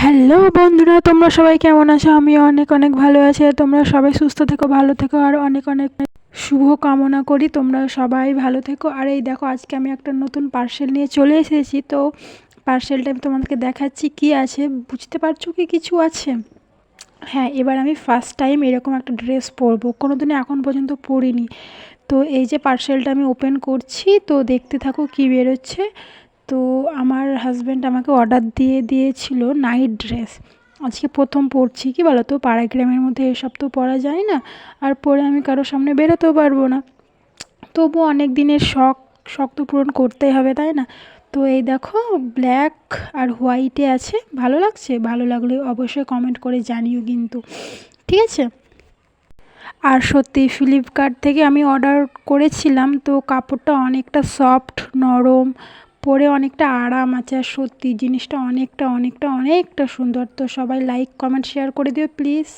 Hello বন্ধুরা, তোমরা সবাই কেমন আছো? আমি অনেক অনেক ভালো আছি। আর তোমরা সবাই সুস্থ থেকো, ভালো থেকো, আর অনেক অনেক শুভ কামনা করি তোমরা সবাই ভালো থেকো। আর এই দেখো, আজকে আমি একটা নতুন পার্সেল নিয়ে চলে এসেছি। তো পার্সেলটা আমি তোমাদেরকে দেখাচ্ছি কি আছে। বুঝতে পারছো কি কিছু আছে? হ্যাঁ, এবার আমি ফার্স্ট টাইম এরকম একটা ড্রেস পরবো, কোনোদিনও এখন পর্যন্ত পরিনি। তো এই যে পার্সেলটা আমি ওপেন করছি, তো দেখতে থাকো কি বেরোচ্ছে। তো আমার হাজব্যান্ড আমাকে অর্ডার দিয়ে দিয়েছিল নাইট ড্রেস। আজকে প্রথম পরছি, কি বলো তো, পাড়া গ্রামের মধ্যে এসব তো পরা যায় না, আর পরে আমি কারোর সামনে বেরোতেও পারবো না। তবু অনেক দিনের শখ, শখ তো পূরণ করতেই হবে, তাই না? তো এই দেখো, ব্ল্যাক আর হোয়াইটে আছে। ভালো লাগছে? ভালো লাগলে অবশ্যই কমেন্ট করে জানিও কিন্তু, ঠিক আছে? আর সত্যি ফ্লিপকার্ট থেকে আমি অর্ডার করেছিলাম, তো কাপড়টা অনেকটা সফট, নরম, পরে অনেকটা আরাম আছে। আর সত্যি জিনিসটা অনেকটা অনেকটা অনেকটা সুন্দর। তো সবাই লাইক কমেন্ট শেয়ার করে দিও প্লিজ।